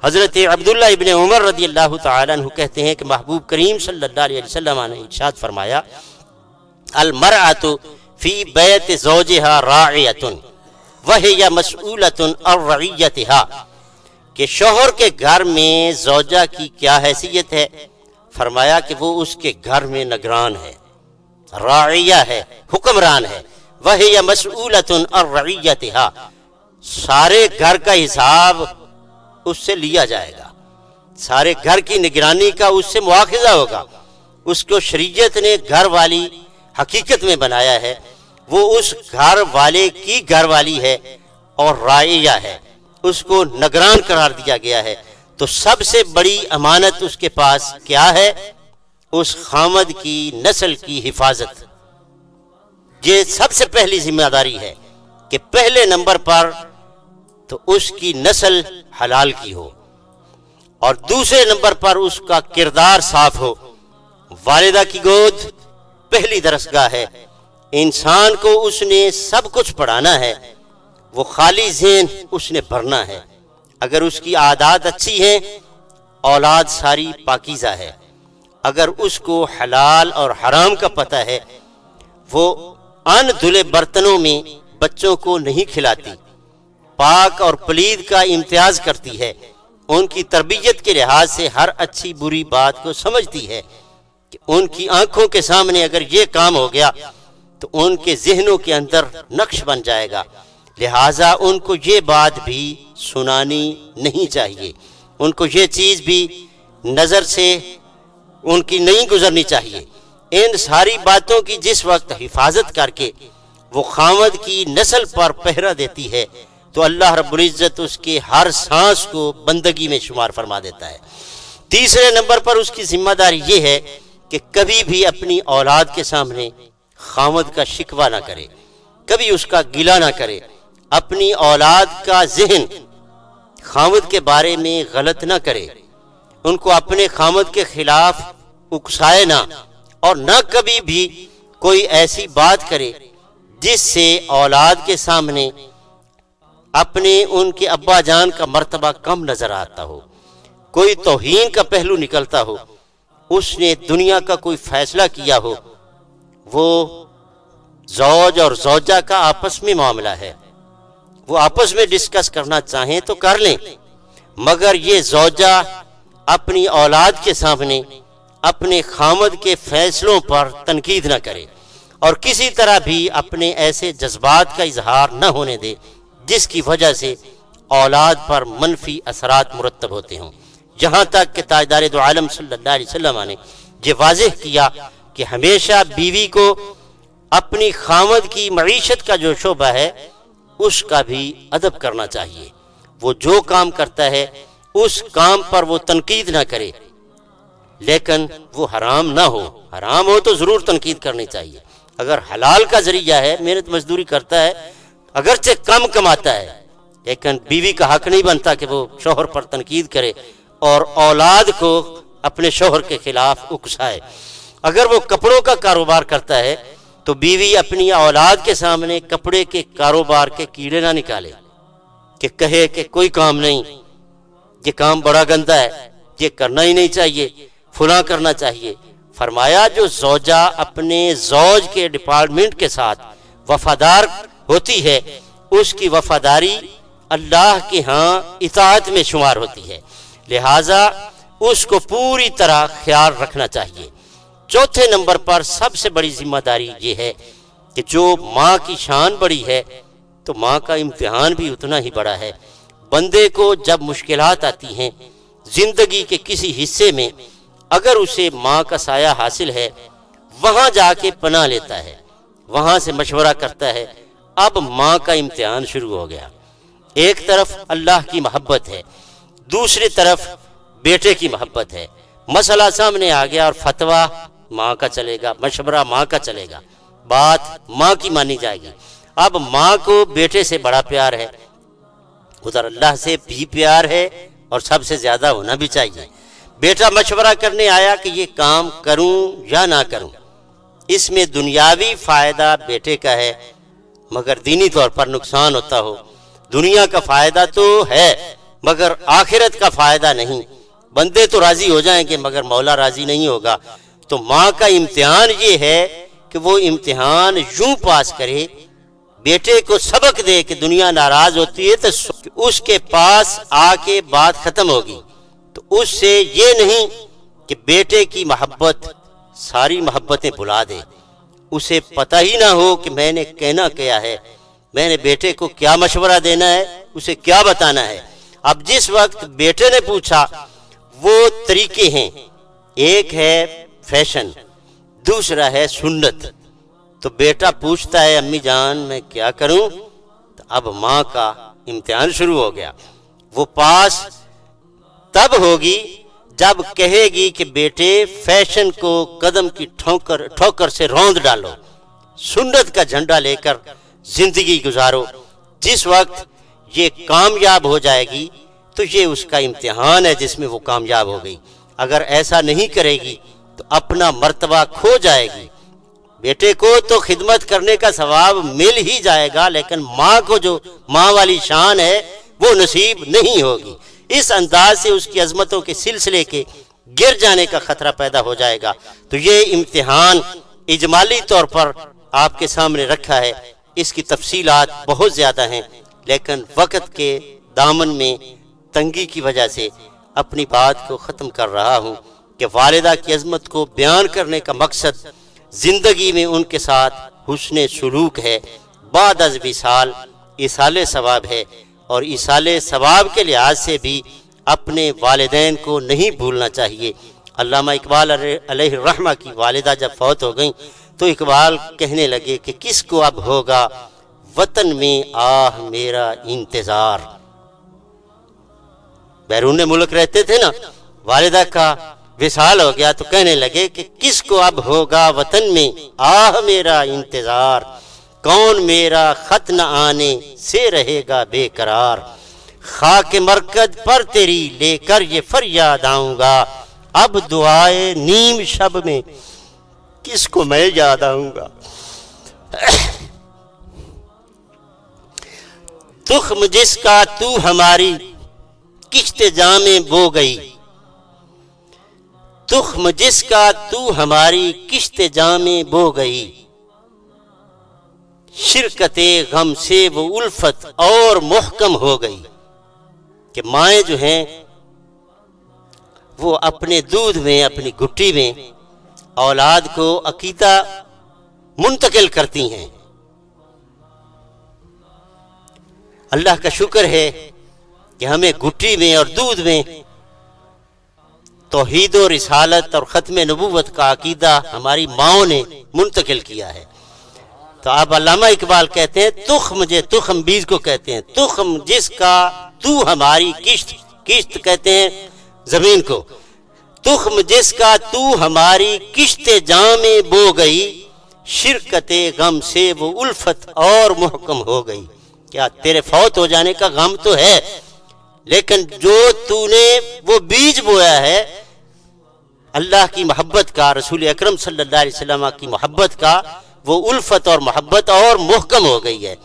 حضرت عبداللہ ابن عمر رضی اللہ تعالیٰ عنہ کہتے ہیں کہ محبوب کریم صلی اللہ علیہ وسلم نے ارشاد فرمایا المرأۃ فی بیت زوجہا راعیۃ وہی مسئولۃ عن رعیتہا، کہ شوہر کے گھر میں زوجہ کی کیا حیثیت ہے؟ فرمایا کہ وہ اس کے گھر میں نگران ہے، راعیہ ہے، حکمران ہے، وہی مسئولۃ عن رعیتہا، سارے گھر کا حساب اس سے لیا جائے گا، سارے گھر کی نگرانی کا اس سے مواخذہ ہوگا۔ اس کو شریعت نے گھر والی حقیقت میں بنایا ہے، وہ اس گھر والے کی گھر والی ہے اور راعیہ ہے، اس کو نگران قرار دیا گیا ہے۔ تو سب سے بڑی امانت اس کے پاس کیا ہے؟ اس خامد کی نسل کی حفاظت۔ یہ سب سے پہلی ذمہ داری ہے کہ پہلے نمبر پر تو اس کی نسل حلال کی ہو، اور دوسرے نمبر پر اس کا کردار صاف ہو۔ والدہ کی گود پہلی درسگاہ ہے، انسان کو اس نے سب کچھ پڑھانا ہے، وہ خالی ذہن اس نے بھرنا ہے۔ اگر اس کی عادات اچھی ہیں، اولاد ساری پاکیزہ ہے۔ اگر اس کو حلال اور حرام کا پتہ ہے، وہ ان دھلے برتنوں میں بچوں کو نہیں کھلاتی، پاک اور پلید کا امتیاز کرتی ہے، ان کی تربیت کے لحاظ سے ہر اچھی بری بات کو سمجھتی ہے کہ ان کی آنکھوں کے سامنے اگر یہ کام ہو گیا تو ان کے ذہنوں کے اندر نقش بن جائے گا، لہٰذا ان کو یہ بات بھی سنانی نہیں چاہیے، ان کو یہ چیز بھی نظر سے ان کی نہیں گزرنی چاہیے۔ ان ساری باتوں کی جس وقت حفاظت کر کے وہ خامد کی نسل پر پہرا دیتی ہے تو اللہ رب العزت اس کے ہر سانس کو بندگی میں شمار فرما دیتا ہے۔ تیسرے نمبر پر اس کی ذمہ داری یہ ہے کہ کبھی بھی اپنی اولاد کے سامنے خامد کا شکوہ نہ کرے، کبھی اس کا گلہ نہ کرے، اپنی اولاد کا ذہن خامد کے بارے میں غلط نہ کرے، ان کو اپنے خامد کے خلاف اکسائے نہ، اور نہ کبھی بھی کوئی ایسی بات کرے جس سے اولاد کے سامنے اپنے ان کے ابا جان کا مرتبہ کم نظر آتا ہو، کوئی توہین کا پہلو نکلتا ہو، اس نے دنیا کا کوئی فیصلہ کیا ہو، وہ زوج اور زوجہ کا آپس میں معاملہ ہے، وہ آپس میں ڈسکس کرنا چاہیں تو کر لیں، مگر یہ زوجہ اپنی اولاد کے سامنے اپنے خامد کے فیصلوں پر تنقید نہ کرے، اور کسی طرح بھی اپنے ایسے جذبات کا اظہار نہ ہونے دے جس کی وجہ سے اولاد پر منفی اثرات مرتب ہوتے ہوں۔ یہاں تک کہ تاجدار دو عالم صلی اللہ علیہ وسلم نے یہ واضح کیا کہ ہمیشہ بیوی کو اپنی خامد کی معیشت کا جو شعبہ ہے اس کا بھی ادب کرنا چاہیے، وہ جو کام کرتا ہے اس کام پر وہ تنقید نہ کرے، لیکن وہ حرام نہ ہو، حرام ہو تو ضرور تنقید کرنی چاہیے۔ اگر حلال کا ذریعہ ہے، محنت مزدوری کرتا ہے، اگرچہ کم کماتا ہے، لیکن بیوی کا حق نہیں بنتا کہ وہ شوہر پر تنقید کرے اور اولاد کو اپنے شوہر کے خلاف اکسائے۔ اگر وہ کپڑوں کا کاروبار کرتا ہے تو بیوی اپنی اولاد کے سامنے کپڑے کے کاروبار کے کیڑے نہ نکالے کہ کہے کہ کوئی کام نہیں، یہ کام بڑا گندا ہے، یہ کرنا ہی نہیں چاہیے، فلاں کرنا چاہیے۔ فرمایا جو زوجہ اپنے زوج کے ڈپارٹمنٹ کے ساتھ وفادار ہوتی ہے، اس کی وفاداری اللہ کے ہاں اطاعت میں شمار ہوتی ہے، لہٰذا اس کو پوری طرح خیال رکھنا چاہیے۔ چوتھے نمبر پر سب سے بڑی ذمہ داری یہ ہے کہ جو ماں کی شان بڑی ہے تو ماں کا امتحان بھی اتنا ہی بڑا ہے۔ بندے کو جب مشکلات آتی ہیں زندگی کے کسی حصے میں، اگر اسے ماں کا سایہ حاصل ہے، وہاں جا کے پناہ لیتا ہے، وہاں سے مشورہ کرتا ہے، اب ماں کا امتحان شروع ہو گیا۔ ایک طرف اللہ کی محبت ہے، دوسری طرف بیٹے کی محبت ہے، مسئلہ سامنے آ گیا اور فتویٰ ماں کا چلے گا، مشورہ ماں کا چلے گا، بات ماں کی مانی جائے گی۔ اب ماں کو بیٹے سے بڑا پیار ہے، ادھر اللہ سے بھی پیار ہے، اور سب سے زیادہ ہونا بھی چاہیے۔ بیٹا مشورہ کرنے آیا کہ یہ کام کروں یا نہ کروں، اس میں دنیاوی فائدہ بیٹے کا ہے مگر دینی طور پر نقصان ہوتا ہو، دنیا کا فائدہ تو ہے مگر آخرت کا فائدہ نہیں. بندے تو راضی ہو جائیں گے مگر مولا راضی نہیں ہوگا. تو ماں کا امتحان یہ ہے کہ وہ امتحان یوں پاس کرے، بیٹے کو سبق دے کہ دنیا ناراض ہوتی ہے تو اس کے پاس آ کے بات ختم ہوگی. تو اس سے یہ نہیں کہ بیٹے کی محبت ساری محبتیں بھلا دے، اسے پتہ ہی نہ ہو کہ میں نے کہنا کیا ہے، میں نے بیٹے کو کیا مشورہ دینا ہے، اسے کیا بتانا ہے. اب جس وقت بیٹے نے پوچھا، وہ طریقے ہیں، ایک ہے فیشن، دوسرا ہے سنت. تو بیٹا پوچھتا ہے امی جان میں کیا کروں؟ تو اب ماں کا امتحان شروع ہو گیا. وہ پاس تب ہوگی جب کہے گی کہ بیٹے فیشن کو قدم کی ٹھوکر سے روند ڈالو، سنت کا جھنڈا لے کر زندگی گزارو. جس وقت یہ کامیاب ہو جائے گی تو یہ اس کا امتحان ہے جس میں وہ کامیاب ہو گئی. اگر ایسا نہیں کرے گی تو اپنا مرتبہ کھو جائے گی. بیٹے کو تو خدمت کرنے کا ثواب مل ہی جائے گا، لیکن ماں کو جو ماں والی شان ہے وہ نصیب نہیں ہوگی. اس انداز سے اس کی عظمتوں کے سلسلے کے گر جانے کا خطرہ پیدا ہو جائے گا. تو یہ امتحان اجمالی طور پر آپ کے سامنے رکھا ہے. اس کی تفصیلات بہت زیادہ ہیں، لیکن وقت کے دامن میں تنگی کی وجہ سے اپنی بات کو ختم کر رہا ہوں کہ والدہ کی عظمت کو بیان کرنے کا مقصد زندگی میں ان کے ساتھ حسن سلوک ہے. بعد از وصال ایصال ثواب ہے، اور ایصال ثواب کے لحاظ سے بھی اپنے والدین کو نہیں بھولنا چاہیے. علامہ اقبال علیہ الرحمہ کی والدہ جب فوت ہو گئیں تو اقبال کہنے لگے کہ کس کو اب ہوگا وطن میں آہ میرا انتظار. بیرون ملک رہتے تھے نا، والدہ کا وصال ہو گیا تو کہنے لگے کہ کس کو اب ہوگا وطن میں آہ میرا انتظار، کون میرا خط نہ آنے سے رہے گا بے قرار. خاک مرکز پر تیری لے کر یہ فریاد آؤں گا، اب دعائے نیم شب میں کس کو میں یاد آؤں گا. تخم جس کا تو ہماری کشت جامیں بو گئی، تخم جس کا تو ہماری کشت جامیں بو گئی، شرکت غم سے وہ الفت اور محکم ہو گئی. کہ مائیں جو ہیں وہ اپنے دودھ میں، اپنی گٹی میں اولاد کو عقیدہ منتقل کرتی ہیں. اللہ کا شکر ہے کہ ہمیں گٹی میں اور دودھ میں توحید و رسالت اور ختم نبوت کا عقیدہ ہماری ماؤں نے منتقل کیا ہے. تو اب علامہ اقبال کہتے ہیں تخم بیج کو کہتے ہیں، تخم جس کا تو ہماری کشت کہتے ہیں زمین کو، تخم جس کا تو ہماری کشت جامیں بو گئی، شرکت غم سے وہ الفت اور محکم ہو گئی. کیا تیرے فوت ہو جانے کا غم تو ہے، لیکن جو تو نے وہ بیج بویا ہے اللہ کی محبت کا، رسول اکرم صلی اللہ علیہ وسلم کی محبت کا، وہ الفت اور محبت اور محکم ہو گئی ہے.